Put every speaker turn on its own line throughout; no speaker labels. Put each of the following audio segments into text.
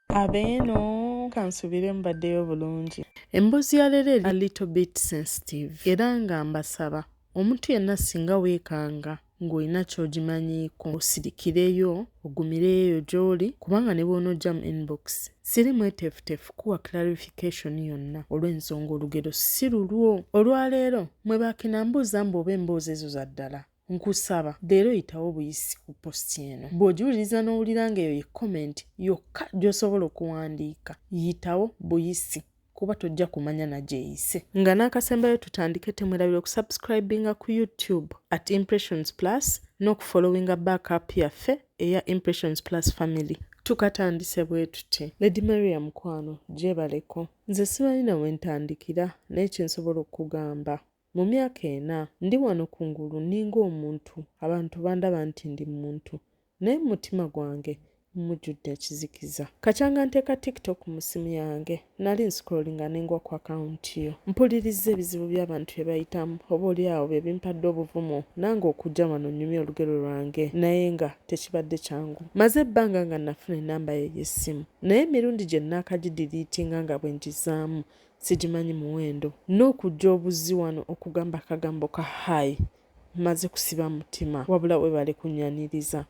Abeeno kansubire mbaddeyo bulungi. Emboozi ya leero eri a little bit sensitive era nga mbasaba omuntu yenna singa weekanga ng'olina ky'ogimanyiiko osirikireyo ogumireyo gy'oli kubanga ne bw'onojja mu inbox siri mweteefuteefu kuwa clarification yonna olw'ensonga olugero si lulwo. Olwaleero mwe baakinambuuza mbu oba emboozi ezo za ddala nkusaba leero yitawo buyisi ku posti eno bw'ogiwuliriza n'owulira ng'eyo ye comment yokka gy'osobola okuwandiika yitawo buyisi kuba tojja kumanya na gyeyise. Nga n'akasembayo tutandike temwerabira okusubscribinga ku YouTube at Impressions Plus n'okufollowinga backup yaffe eya Impressions Plus Family. Tukatandise bwe tuti. Lady Maria mukwano gyebaleko. Nze simanyi na we ntandikira naye kye nsobola okugamba. Mu myaka ena ndi wano kungulu ninga omuntu abantu bandaba nti ndi muntu naye mu mutima gwange mujjudde ekizikiza. Kakyanga nteeka TikTok mu simu yange nali nscrollinga nengwa ku akawunti yo mpuliriza ebizibu by'abantu bye bayitamu oba oli awo bye bimpadde obuvumu nange okujja wano nnyumye olugero lwange naye nga tekibadde kyangu. Maze ebbanga nga nafuna ennamba ye y'essimu naye emirundi gye nnaakagidiriitinga nga bwe ngizaamu sigimanyi muwendo n'okujja obuzzi wano okugamba akagambo ka hayi maze kusiba mutima wabula webale kunnyaniriza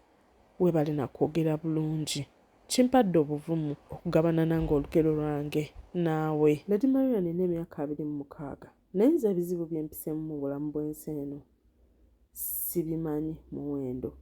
webale nakwogera bulungi kimpadde obuvumu okugabana nange olugero lwange naawe. Lady Maria nina emyaka 26 naye nze ebizibu bye mpiseemu mu bulamu bw'ensi eno sibimanyi muwendo.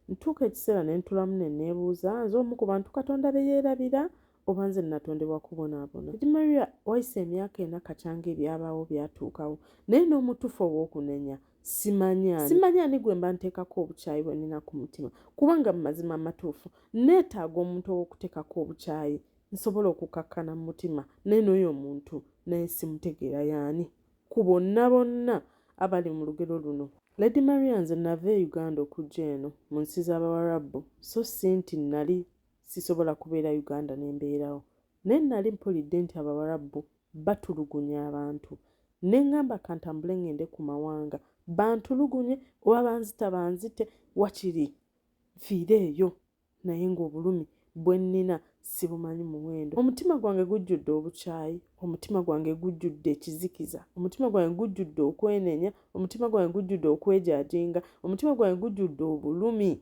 Ntuuka ekiseera ne ntulamu ne neebuuza nze omu ku bantu Katonda be yeerabira oba nze natondebwa kubonaabona. Lady Maria wayise emyaka ena kakyanga ebyabaawo byatuukawo naye n'omutuufu ow'okunenya simanyi ani gwe mba nteekako obukyayi bwe nnina ku mutima kubanga mu mazima amatuufu neetaaga omuntu ow'okuteekako obukyayi nsobola okukakkana mu mutima naye n'oyo omuntu naye simutegeera y'ani ku bonna bonna abali mu lugero luno. Lady Maria nze nava e Uganda okujja eno mu nsi z'Abawarabu so si nti nali sisobola kubeera Uganda n'embeerawo naye nali mpulidde nti Abawarabu batulugunya abantu ne ngamba kantambule ngende ku mawanga bantulugunye oba banzite wakiri nfiireeyo naye ng'obulumi bwe nnina sibumanyi muwendo. Omutima gwange gujjudde obukyayi, omutima gwange gujjudde ekizikiza, omutima gwange gujjudde okwenenya, omutima gwange gujjudde okwejaajinga, omutima gwange gujjudde obulumi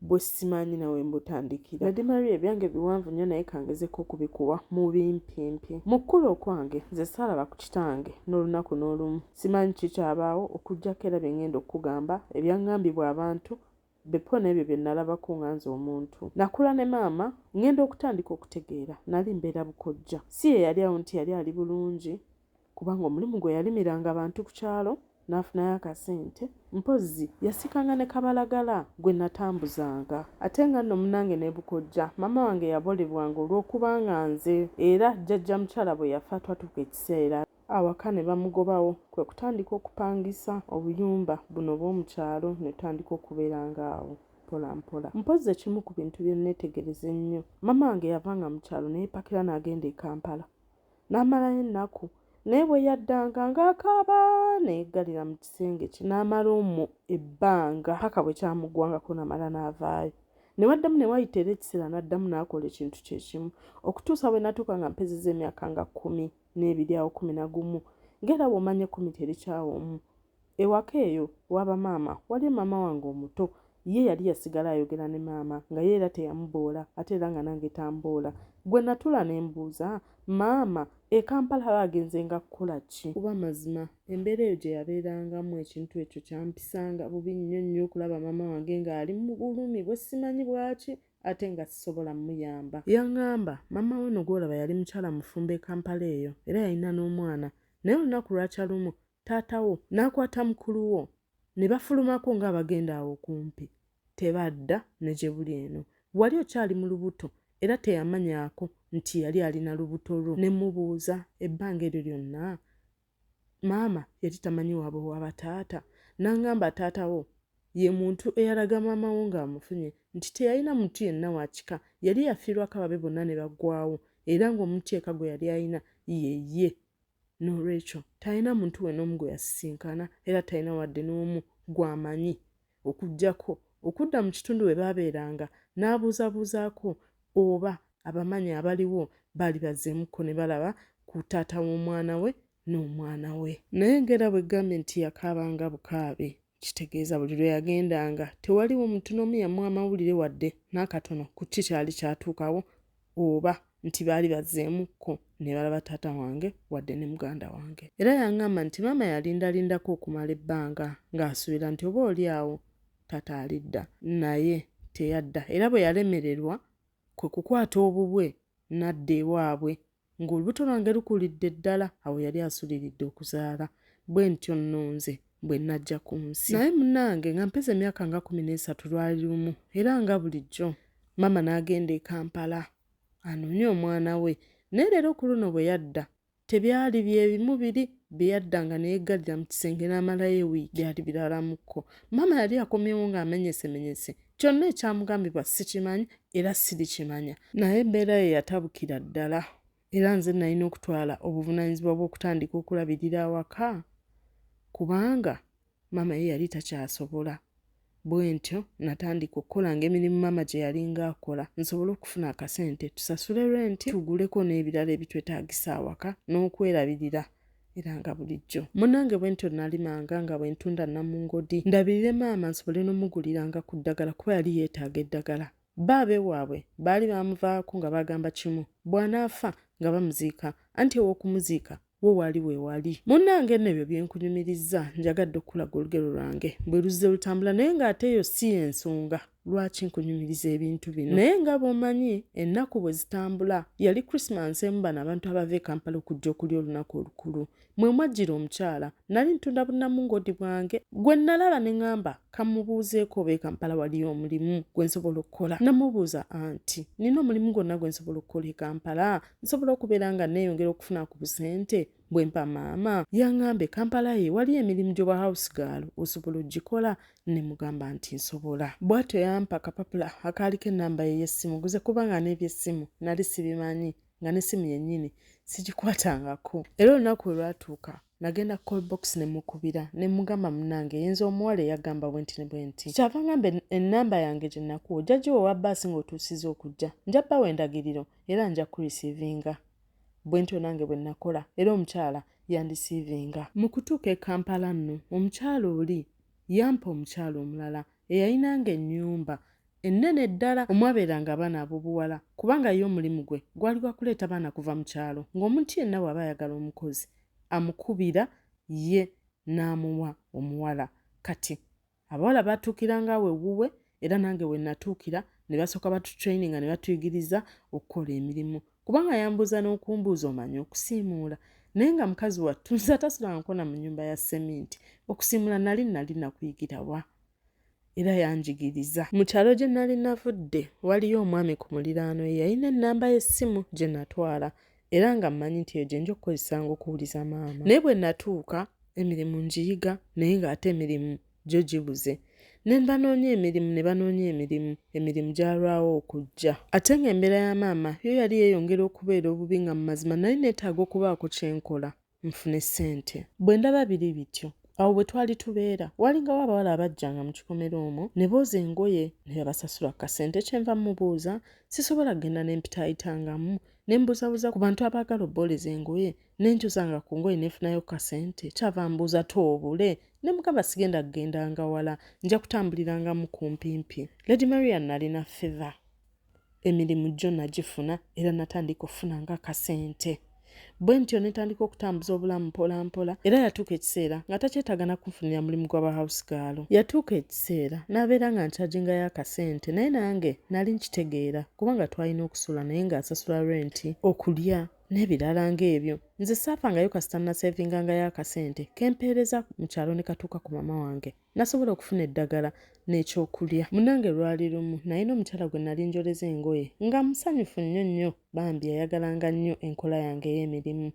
bwe simanyi nawe mbutandikira. Lady Maria ebyange biwanvu nnyo naye kangezeko okubikuwa mu bimpimpi. Mu kkulu okwange nze saalaba ku kitange n'olunaku n'olumu simanyi kikyabaawo okuggyako era bye ngenda okugamba ebyaŋŋambibwa abantu bepo n'ebyo bye nalabako nga nze omuntu. Nakula ne maama ngenda okutandika okutegeera nali mbeera bukojja si ye yali awo nti yali ali bulungi kubanga omulimu gwe yalimiranga abantu ku kyalo n'afunayo akasente mpozzi yasikanga ne kabalagala gwe natambuzanga ate nga nno munange ne bukojja maama wange yabolebwanga olw'okubanga nze era jjajja mukyala bwe yafa twatuuka ekiseera awaka ne bamugobawo kwe kutandika okupangisa obuyumba buno bw'omukyalo ne tutandika okubeeranga awo mpola mpola. Mpozzi ekimu ku bintu bye nneetegereza ennyo maama wange yavanga mu kyalo ne yeepakira n'agenda e Kampala n'amalayo ennaku naye bwe yaddanga ng'akaaba neyeggalira mu kisenge kye n'amala omwo ebbanga paka bwe kyamugwangako n'amala n'avaayo ne waddamu ne wayita era ekiseera n'addamu n'akola ekintu kye kimu okutuusa bwe natuuka nga mpezezza emyaka nga 12 awo 11 ng'era bw'omanya 10 terikyawoomu. Ewaka eyo waba maama wali maama wange omuto ye yali yasigala ayogera ne maama nga ye era teyamuboola ate era nga nange tamboola gwe natula ne mbuuza maama e Kampala bagenzenga kukola ki kuba mazima embeera eyo gye yabeerangamu ekintu ekyo kyampisanga bubi nnyo nnyo okulaba maama wange ng'ali mu bulumi bwe simanyi bwaki ate nga sisobola muyamba. Yaŋŋamba maama we no gw'olaba yali mukyala mufumbo e Kampala eyo era yalina n'omwana naye olunaku lwakya lumu taatawo n'akwata mukulu wo ne bafulumako ng'abagenda awo kumpi tebadda ne gye buli eno. Wali okyali mu lubuto era teyamanyaako nti yali alina lubuto lwo. Ne mubuuza ebbanga eryo lyonna maama yali tamanyi waabwe waba taata n'aŋŋamba taatawo ye muntu eyalaga maama wo ng'amufunye nti teyalina muntu yenna wa kika yali yafiirwako ababe bonna ne baggwaawo era ng'omuntu eka gwe yali alina ye n'olwekyo talina muntu we n'omu gwe yasisinkana era talina wadde n'omu gw'amanyi okuggyako okudda mu kitundu we baabeeranga n'abuuzabuuzaako oba abamanyi abaliwo baali bazzeemukko ne balaba ku taata w'omwana we n'omwana we. Naye ng'era bwe gavumenti yakaabanga bukaabe, kitegeeza buli lwe yagendanga tewaliwo muntu n'omu yamuwa amawulire wadde n'akatono ku ki kyali kyatuukawo oba nti baali bazzeemukko ne balaba taata wange wadde ne muganda wange. Era yaŋŋamba nti maama yalindalindako okumala ebbanga ng'asuubira nti oba oli awo taata alidda, naye teyadda. Era bwe yalemererwa kwe kukwata obubwe n'adda ewaabwe ng'olubuto lwange lukulidde ddala. Awo yali asuliridde okuzaala. Bwe ntyo nno nze bwe najja ku nsi. Naye munnange nga mpeza emyaka nga 13 lwali lumu, era nga bulijjo maama n'agenda e Kampala anoonye omwana we. Naye leero ku luno bwe yadda tebyali bye bimu biri bye yaddanga ne yeggalira mu kisenge n'amalayo ewiiki, byali biralamukko. Maama yali akomyewo ng'amenyesemenyese. Kyonna ekyamugambibwa sikimanyi era sirikimanya. Naye embeera ye yatabukira ddala. Era nze nalina okutwala obuvunaanyizibwa bw'okutandika okulabirira awaka kubanga maama ye yali takyasobola. Bwe ntyo natandika okukolanga emirimu maama gye yalinga akola nsobole okufuna akasente tusasule renti, tuguleko n'ebirala ebitwetaagisa awaka n'okwerabirira. Era nga bulijjo munnange bwe ntyo nalimanga nga bwe ntunda Namungodi ndabirire maama nsobole n'omuguliranga ku ddagala kuba yali yeetaaga eddagala. Baabe waabwe baali bamuvaako nga bagamba kimu, bw'anaafa nga bamuziika, anti ew'okumuziika wo wali we wali. Munnange n'ebyo byenkunyumirizza njagadde okulaga olugero lwange bwe luzze lutambula, naye ng'ate eyo si ensonga lwaki nkunyumiriza ebintu bino. Naye nga bw'omanyi ennaku bwe zitambula, yali Christmas emu bano abantu abava e Kampala okujja okulya olunaku olukulu. Mwe mwajjira omukyala, nali ntunda bunnamungodi bwange gwe nalaba ne ŋŋamba kamubuuzeeko oba e Kampala waliyo omulimu gwe nsobola okukola. Namubuuza anti nina omulimu gwonna gwe nsobola okukola e Kampala, nsobola okubeera nga neeyongera okufuna ku busente bwe mpa maama. Yaŋŋambe Kampala ye waliyo emirimu gy'obwa house girl osobola ogikola. Ne mugamba nti nsobola. Bw'atyo yampa akapapula akaaliko ennamba ye y'essimu guze kubanga n'ebyessimu nali sibimanyi nga n'essimu yennyini sigikwatangako. Era olunaku lwe lwatuuka nagenda call box ne mukubira ne mugamba munnange yenza omuwala eyagamba bwenti ne bwenti. Kyava ŋŋamba ennamba yange gye nakuwa ojja giwa bbaasi ng'otuusiza okujja, nja bbawa endagiriro era nja kurisiivinga. Bwe ntyo nange bwe nakola era omukyala yandisiivinga. Mu kutuuka e Kampala nno omukyala oli yampa omukyala omulala eyayinanga ennyumba ennene ddala omwabeeranga abaana ab'obuwala kubanga ye omulimu gwe gwali gwa kuleeta baana kuva mu kyalo, ng'omuntu yenna bw'aba ayagala omukozi amukubira ye n'amuwa omuwala. Kati abawala batuukiranga awe wuwe era nange we natuukira ne basooka batutraininga ne batuyigiriza okukola emirimu kubanga yambuuza n'okumbuuza omanyi okusiimuula. Naye nga mukazi wattu nze atasulanga nkona mu nnyumba ya seminti, okusiimula nali nakuyigira wa? Era yanjigiriza. Mu kyalo gye nali navudde waliyo omwami ku muliraano eyalina ennamba y'essimu gye natwala era nga mmanyi nti eyo gye nja okukozesanga okuwuliza maama. Naye bwe natuuka emirimu ngiyiga naye ng'ate emirimu gyo gibuze. Ne banoonya emirimu ne banoonya emirimu gyalwawo okujja. Ate ng'embeera ya maama yo yali yeeyongera okubeera obubi nga mu mazima nali neetaaga okubaako kye nkola nfune ssente. Bwe ndaba biri bityo awo bwe twali tubeera walingawo abawala abajjanga mu kikomero omwo ne booza engoye ne babasasula kasente. Kyenva mubuuza sisobola kugenda n'empitayitangamu ne mbuzabuza ku bantu abaagala obbooleza engoye n'enjuzanga ku ngoye neefunayo kasente. Kyava mbuuza toobule ne mugamba sigenda kugendanga wala, nja kutambulirangamu kumpimpi. Lady Marian nalina fever, emirimu gyo nagifuna era natandika okufunanga kasente. Bwe ntyo netandika okutambuza obulamu mpola mpola era yatuuka ekiseera nga takyetaaga na kunfunira mulimu gw'aba house girl. Yatuuka ekiseera n'abeera nga nkyajingayo akasente naye nange nali nkitegeera kubanga twalina okusula naye ng'asasula renti, okulya n'ebirala ng'ebyo. Nze saafangayo kasita naseevingangayo akasente kempeereza mu kyalo ne katuuka ku mama wange nasobola okufuna eddagala n'ekyokulya. Munnange lwali lumu nalina omukyala gwe nali njoleza engoye nga musanyufu nnyo bambi yayagalanga nnyo enkola yange ey'emirimu.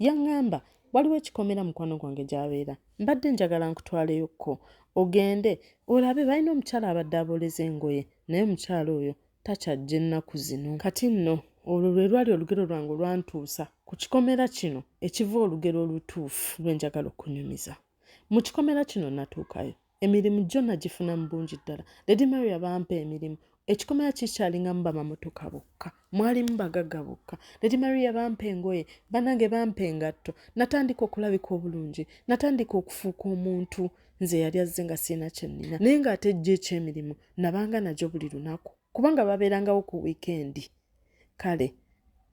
Yaŋŋamba waliwo ekikomera mukwano gwange gy'abeera, mbadde njagala nkutwaleyokko ogende olabe balina omukyala abadde aboleza engoye naye omukyala oyo takyajja ennaku zino. Kati nno olwo lwe lwali olugero lwange olwantuusa ku kikomera kino ekiva olugero olutuufu lwe njagala okunyumiza. Mu kikomera kino natuukayo emirimu gyo nagifuna mu bungi ddala. Lady Maria bampa emirimu ekikomera kikyalingamu bamamotoka bokka, mwalimu bagagga bokka. Lady Maria bampa engoye, banange bampa engatto, natandika okulabika obulungi, natandika okufuuka omuntu. Nze yali azze nga sirina kye nnina, naye ng'ate ejja eky'emirimu nabanga nagyo buli lunaku kubanga babeerangawo ku wiikendi. Kale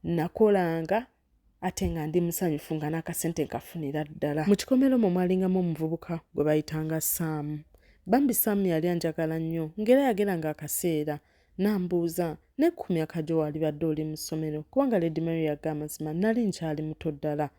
nakolanga ate nga ndi musanyufu nga n'akasente nkafunira ddala. Mu kikomero omwo mwalingamu omuvubuka gwe bayitanga Saamu. Bambi Saamu yali anjagala nnyo ng'era yageranga akaseera n'ambuuza n'ekkumya kajo wali badde oli mu ssomero kubanga Lady Mary yagamba amazima nali nkyali muto ddala.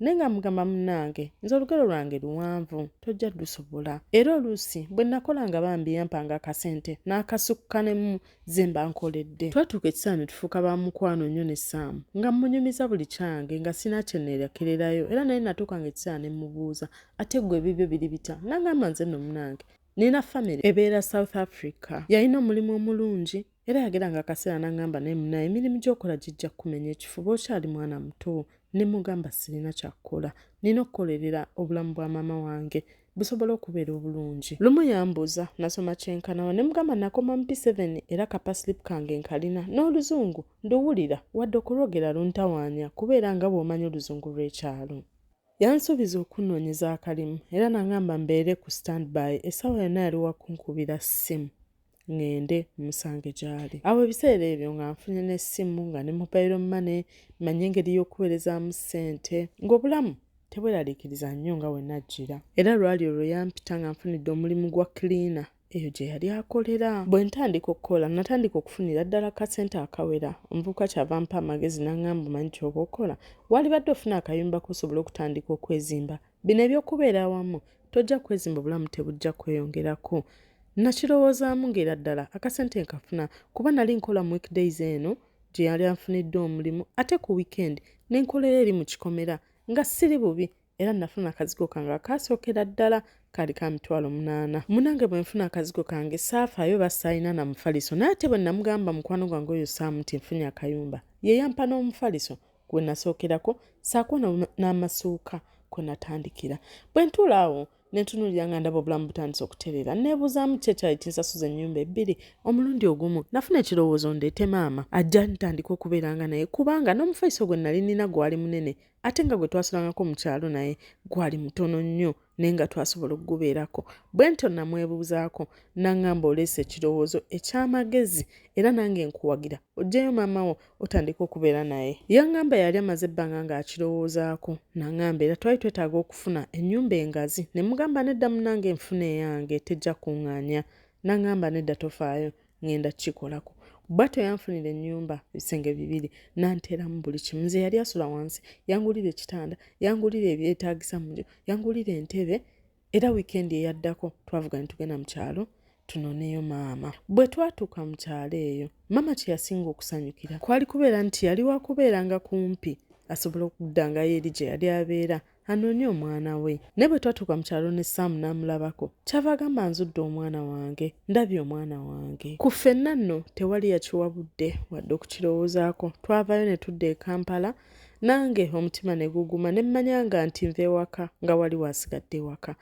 Naye nga mugamba munnange nze olugero lwange luwanvu tojja lusobola. Era oluusi bwe nakolanga bambi yampanga akasente n'akasukkanemu ze mba nkoledde. Twatuuka ekiseera ne tufuuka ba mukwano nnyo ne Saamu nga mmunyumiza buli kyange nga sina kye neerekererayo era naye natuukanga ekiseera ne mubuuza ate ggwe ebibyo biri bita. N'agamba nze nno munnange nina famire ebeera South Africa. Yalina omulimu omulungi era yageranga akaseera n'agamba naye munnaye emirimu gy'okola gijja kumenya ekifuba okyali mwana muto. Ne mugamba sirina kyakkola, nina okukolerera obulamu bwa maama wange busobola okubeera obulungi. Lumu yambuuza nasoma kyenkanawa ne mugamba nakoma mu P7 era kapasilipu kange nkalina n'oluzungu nduwulira wadde okulwogera luntawaanya kubeera nga bw'omanyi oluzungu lw'ekyalo. Yansuubiza okunnoonyeza akalimu era n'agamba mbeere ku standby essaawa yonna yali wakunkubira ssimu ngende musange gy'ali. Awo ebiseera ebyo nga nfunye n'essimu nga ne mobile money manye engeri y'okuweerezaamu ssente ng'obulamu tebweraliikiriza nnyo nga we najjira. Era lwali olwo yampita nga nfunidde omulimu gwa cleaner eyo gye yali akolera. Bwe ntandika okukola natandika okufunira ddala kasente akawera. Omuvubuka kyava mpa amagezi n'agamba omanyi ky'oba okola wali badde ofuna akayumba k'osobola okutandika okwezimba. Bino eby'okubeera awamu tojja kwezimba obulamu tebujja kweyongerako. Nakirowoozaamu ng'era ddala akasente nkafuna kuba nali nkola mu weekdays eno gye yali anfunidde omulimu ate ku weekend ne nkolera eri mu kikomera nga siri bubi era nafuna akazigo kange akasookera ddala kali ka $800. Munange bwe nfuna akazigo kange saafaayo basayina na mufaliso naye ate bwe namugamba mukwano gwange oyo Saamu nti nfunye akayumba ye yampa n'omufaliso gwe nasookerako saako n'amasuuka kwe natandikira. Bwe ntuula awo ne ntunuulira nga ndaba obulamu butandise okutereera neebuuzaamu kye kyali kinsasuza ennyumba ebbiri. Omulundi ogumu nafuna ekirowoozo ndeete maama ajja ntandika okubeera nga naye kubanga n'omufaliso gwe nali nina gwali munene ate nga gwe twasulangako mu kyalo naye gwali mutono nnyo naye nga twasobola okugubeerako. Bwe ntyo namwebuuzaako n'aŋŋamba oleese ekirowoozo eky'amagezi era nange nkuwagira oggyeyo maama wo otandika okubeera naye. Yaŋŋamba yali amaze ebbanga ng'akirowoozaako n'aŋŋamba era twali twetaaga okufuna ennyumba engazi ne mugamba nedda munnange nfuna eyange tejja kuŋŋaanya. N'aŋŋamba nedda tofaayo ŋŋenda kikolako. Bw'atyo yanfunira ennyumba ebisenge bibiri n'anteeramu buli kimu. Nze yali asula wansi yangulira ekitanda yangulira ebyetaagisa mu nju yangulira entebe era wiikendi eyaddako twavuga ne tugenda mu kyalo tunoneyo maama. Bwe twatuuka mu kyalo eyo maama kye yasinga okusanyukira kwali kubeera nti yali wakubeeranga kumpi asobola okuddangayo eri gye yali abeera anoonye omwana we. Ne bwe twatuuka mu kyalo ne Saamu n'amulabako kyava agamba nzudde omwana wange ndabye omwana wange. Ku ffenna nno tewali yakiwabudde wadde okukirowoozaako. Twavaayo ne tudda e Kampala nange omutima ne guguma ne mmanyanga nti nva ewaka nga wali wasigadde ewaka.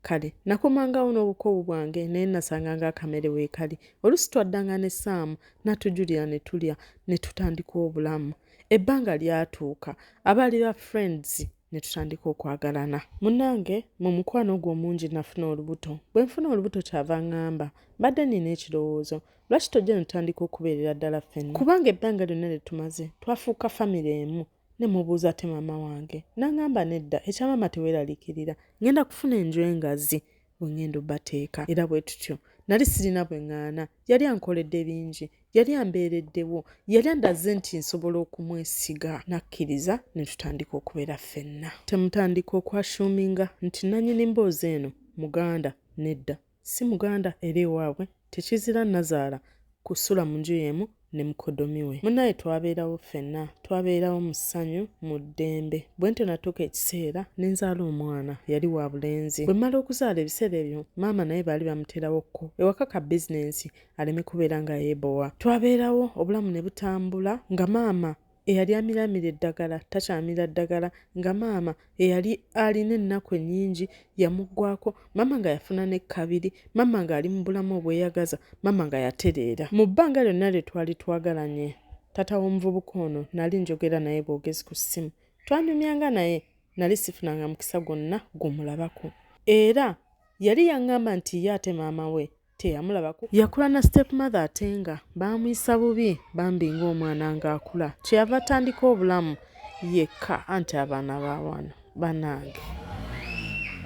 Kale nakomangawo n'obukowu bwange naye nasanganga akamere weekali. Oluusi twaddanga ne Saamu n'atujulira ne tulya ne tutandika obulamu. Ebbanga lyatuuka abaali ba friends ne tutandika okwagalana. Munnange mu mukwano ogwo omungi nafuna olubuto. Bwe nfuna olubuto kyava ŋŋamba mbadde nina ekirowoozo lwaki tojja ne tutandika okubeerera ddala ffenna kubanga ebbanga lyonna lye tumaze twafuuka famire emu. Ne mubuuza ate maama wange n'aŋŋamba nedda ekyamaama teweeraliikirira ngenda kufuna enju engazi bwe ngenda obbateeka. Era bwe tutyo nali sirina bwe ŋŋaana yali ankoledde bingi yali ambeereddewo yali andaze nti nsobola okumwesiga nakkiriza ne tutandika okubeera ffenna. Temutandika okwashuuminga nti nannyini mboozi eno muganda nedda si muganda era ewaabwe tekizira nazaala kusula mu nju y'emu ne mukodomi we. Munnaye twabeerawo ffenna twabeerawo mu ssanyu mu ddembe. Bwe ntyo natuuka ekiseera ne nzaala omwana yali wa bulenzi. Bwe mmala okuzaala ebiseera ebyo maama naye baali bamuteerawokko ewaka ka bizinensi aleme kubeera nga yeebowa. Twabeerawo obulamu ne butambula nga maama eyali amiramira eddagala takyamira ddagala, nga maama eyali alina ennaku ennyingi yamuggwako, maama nga yafuna ne kabiri, maama nga ali mu bulamu obweyagaza, maama nga yatereera. Mu bbanga lyonna lye twali twagalanye, taata w'omuvubuka ono nali njogera naye bwogezi ku ssimu. Twanyumyanga naye, nali sifunanga mukisa gwonna gumulabako. Era yali yaŋŋamba nti ye ate maama we teyamulabako. Yakula na stepmother ate nga baamuyisa bubi bambi ng'omwana ng'akula. Kyeyava atandika obulamu yekka, anti abaana ba wano bannange.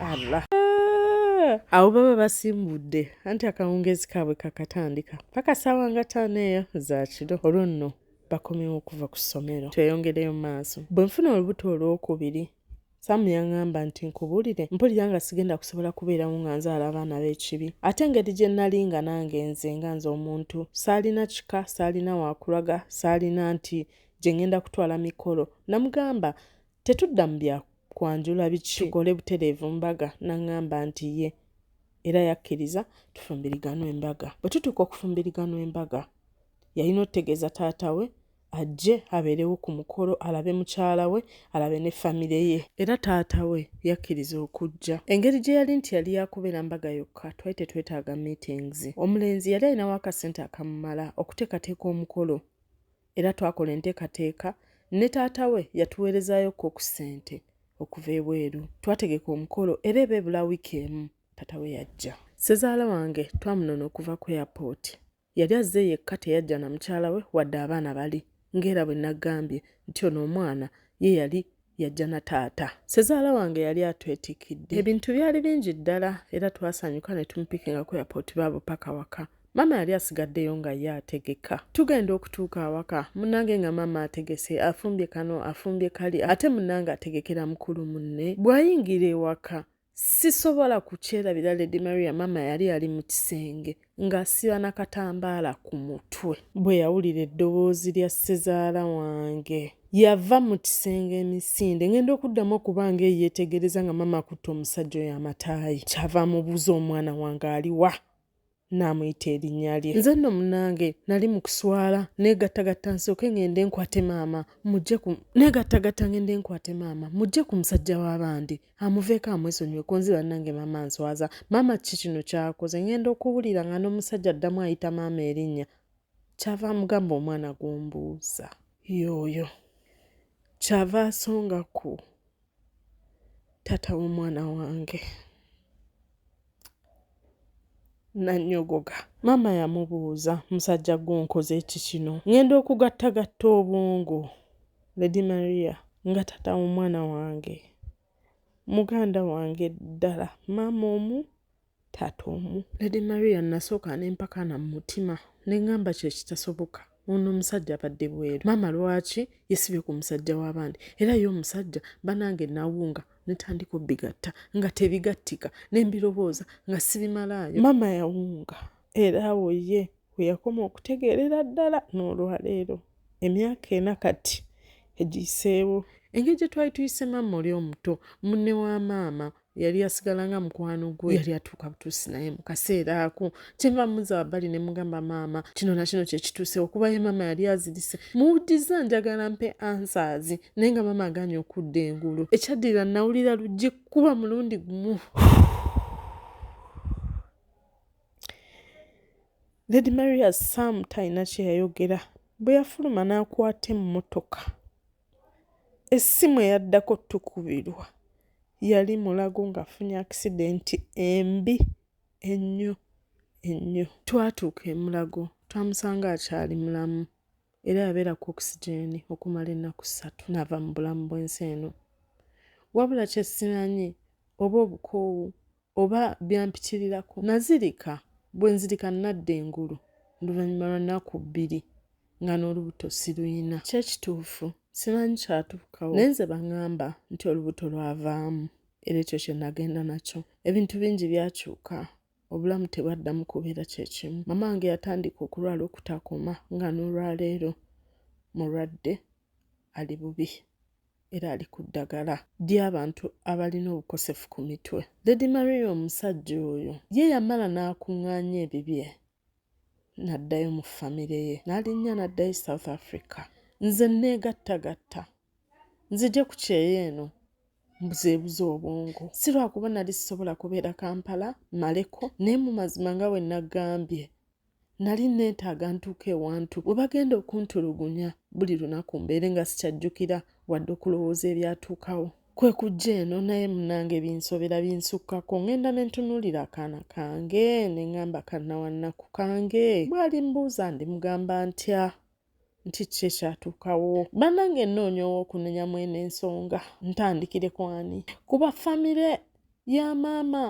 Allah. Awo baba basimbudde, anti akawungezi kaabwe kakatandika. Paka ssaawa nga 5 eyo za kiro. Olwo nno bakomyewo okuva ku ssomero. Tweyongereyo mu maaso. Bwe nfuna olubuto olwokubiri, Saamu yaŋŋamba nti nkubuulire, mpulira nga sigenda kusobola kubeerawo nga nzaala abaana b'ekibi. Ate engeri gye nnali nga nange nze omuntu, saalina kika, saalina wakulaga, saalina nti gye ngenda kutwala mikolo. Namugamba tetudda mu bya kwanjula biki, tukole butereevu mbaga. Naŋŋamba nti ye era yakkiriza tufumbiriganwe embaga. Bwe tutuuka okufumbiriganwa embaga, yalina otutegeeza taata we ajje abeerewo ku mukolo, alabe mukyala we, alabe ne famire ye. Era taata we yakkiriza okujja. Engeri gye yali nti yali yakubeera mbaga yokka, twali tetwetaaga meetings. Omulenzi yali alinawo akasente akamumala okuteekateeka omukolo, era twakola enteekateeka ne taata we yatuweerezaayoku ku ssente okuva ebweru. Twategeka omukolo era ebeebula wiiki emu taata we yajja. Ssezaala wange twamunona okuva ku airport. Yali azze yekka, teyajja na mukyala we wadde abaana bali. Ng'era bwe naggambye nti ono omwana ye yali yajja na taata. Ssezaala wange yali atwetikidde. Ebintu byali bingi ddala era twasanyuka ne tumupikinga ku airport baabo paka waka. Maama yali asigaddeyo nga ye ategeka. Tugenda okutuuka awaka, munnange nga maama ategese, afumbye kano afumbye kali, ate munnange ategekera mukulu munne. Bw'ayingira ewaka, sisobola kukyerabira Lady Maria, maama yali ali mu kisenge ng'asiba n'akatambaala ku mutwe. Bwe yawulira eddoboozi lya ssezaala wange, yava mu kisenge emisinde. Ngenda okuddamu okuba ng'eyeetegereza nga maama akutte omusajja oyo amataayi. Kyava amubuuza omwana wange aliwa? N'amuyita erinnya lye. Nze nno munnange nali mu kuswala, neegattagatta nsooke ngende nkwate maama, mujje ku musajja w'abandi amuveeko amwesonyiwe konzi bannange maama answaza. Maama ki kino ky'akoze? Ngenda okuwulira nga n'omusajja addamu ayita maama erinnya. Kyava amugamba omwana gw'ombuuza y'oyo. Kyava asonga ku taata w'omwana wange. Nanyogoga. Maama yamubuuza, musajja gw'onkoze ki kino? Ngenda okugattagatta obwongo. Lady Maria nga taata w'omwana wange, muganda wange ddala, maama omu taata omu. Lady Maria nasooka n'empakana mu mutima ne ŋŋamba kye kitasoboka, ono omusajja abadde bweru. Maama lwaki yesibye ku musajja w'abandi? Era ye omusajja banange nawunga netandika obbigatta nga tebigattika, n'embirowooza nga sibimalaayo. Maama yawunga era awo ye we yakoma okutegeerera ddala n'olwaleero. Emyaka 4 kati egiyiseewo. Engeri gye twali tuyise maama oli omuto, munne wa maama yali asigala nga mukwano gwe, yali atuuka butuusi naye mu kaseera ako. Kyenva mmuza wabbali ne mugamba maama kino na kino kye kituusewo, kuba ye maama yali azirise. Muwuliza njagala mpe answers, naye nga maama agaanye okudda engulu. Ekyaddirira nawulira luggi kuba mulundi gumu. Lady Maria Sam talina kye yayogera. Bwe yafuluma n'akwata emmotoka, essimu eyaddako tukubirwa yali Mulago ng'afunye akisidenti embi ennyo ennyo. Twatuuka e Mulago twamusanga akyali mulamu era yabeera ku oxygen okumala ennaku 3 n'ava mu bulamu bw'ensi eno. Wabula kye simanyi oba obukoowu oba byampikirirako, nazirika bwe nzirika nadda engulu oluvannyuma lwa nnaku 2 nga n'olubuto siruyina. Kyekituufu simanyi kyatuukawo, naye nze baŋŋamba nti olubuto lwavaamu era ekyo kye nagenda nakyo. Ebintu bingi byakyuka, obulamu tebwaddamu kubeera kye kimu. Mama wange yatandika okulwala okutakoma nga n'olwaleero mulwadde, ali bubi era ali ku ddagala ly'abantu abalina obukosefu ku mitwe. Lady Maria omusajja oyo ye yamala n'akuŋŋaanya ebibye n'addayo mu famire ye, n'alinnya n'addayo South Africa. nze neegattagatta nzije ku kyeyo eno mbuzeebuze obwongo si lwakuba nali sisobola kubeera Kampala maleko naye mu mazima nga we nagambye nali neetaaga ntuuka ewantu bwe bagenda okuntulugunya buli lunaku mbeere nga sikyajjukira wadde okulowooza ebyatuukawo kwe kujja eno naye munnange binsobera binsukkako ngenda ne ntunuulira akaana kange ne ŋŋamba kannawannaku kange bw'ali mbuuza ndimugamba ntya nti kiki ekyatuukawo bannange nnoonya ow'okunenya mweno ensonga ntandikire ku ani kuba famire ya maama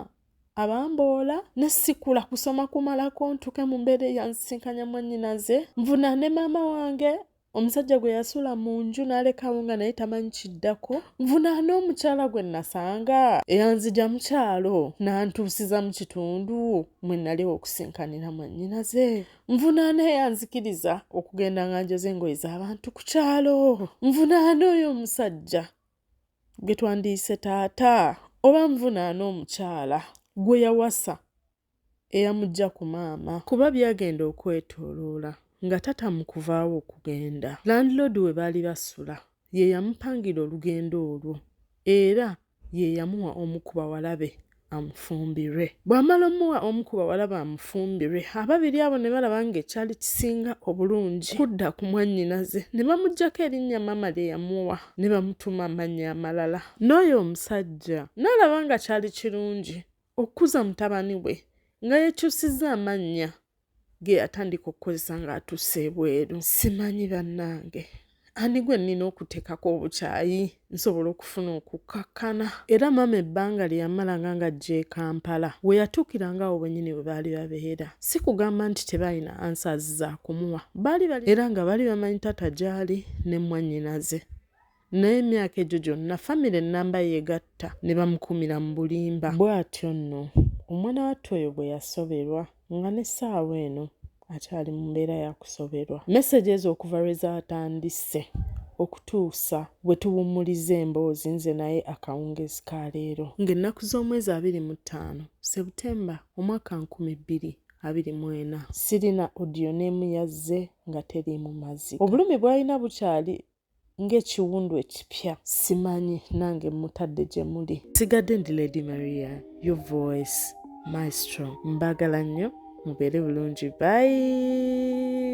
abamboola ne sikula kusoma kumalako ntuuke mu mbeera eyansinkanya mwannyinaze nvunaane maama wange omusajja gwe yasula mu nju n'alekawo nga naye tamanyi kiddako nvunaane omukyala gwe nasanga eyanzija mu kyalo n'antuusiza mu kitundu mwe nali okusinkanira mwannyinaze nvunaane eyanzikiriza okugenda nga njoze engoye z'abantu ku kyalo nvunaane oyo omusajja gwe twandiyise taata oba nvunaane omukyala gwe yawasa eyamujja ku maama kuba byagenda okwetooloola nga tata mu kuvaawo okugenda landlord we baali basula ye yamupangira olugendo olwo era ye yamuwa omu ku bawala be amufumbirwe bw'amala omuwa omu ku bawala be amufumbirwe ababiri abo ne balaba ng'ekyali kisinga obulungi kudda ku mwannyinaze ne bamuggyako erinnya maama lye yamuwa ne bamutuma amannya amalala n'oyo omusajja n'alaba nga kyali kirungi okukuza mutabani we nga yekyusizza amannya ge yatandika okukozesa ng'atuuse ebweru simanyi bannange ani gwe nnina okuteekako obukyayi nsobola okufuna okukkakkana era maama ebbanga lye yamalanga nga ajja e Kampala we yatuukiranga awo bwennyini bwe baali babeera si kugamba nti tebalina answers za kumuwa baali era nga baali bamanyi tata gy'ali ne mwannyinaze naye emyaka egyo gyonna famire ennamba yeegatta ne bamukumira mu bulimba bw'atyo nno omwana wattu oyo bwe yasoberwa nga n'essaawa eno akyali mu mbeera ya kusoberwa messages okuva lwe zaatandise okutuusa bwe tuwummuliza emboozi nze naye akawungeezi ka leero ng'ennaku z'omwezi 25 Septemba omwaka 2024 sirina audio n'emu yazze nga teriimu mazzi obulumi bw'alina bukyali ng'ekiwundu ekipya simanyi nange mutadde gye muli sigadde ndi Lady Maria your voice maestro mbagala nnyo mubeere bulungi bye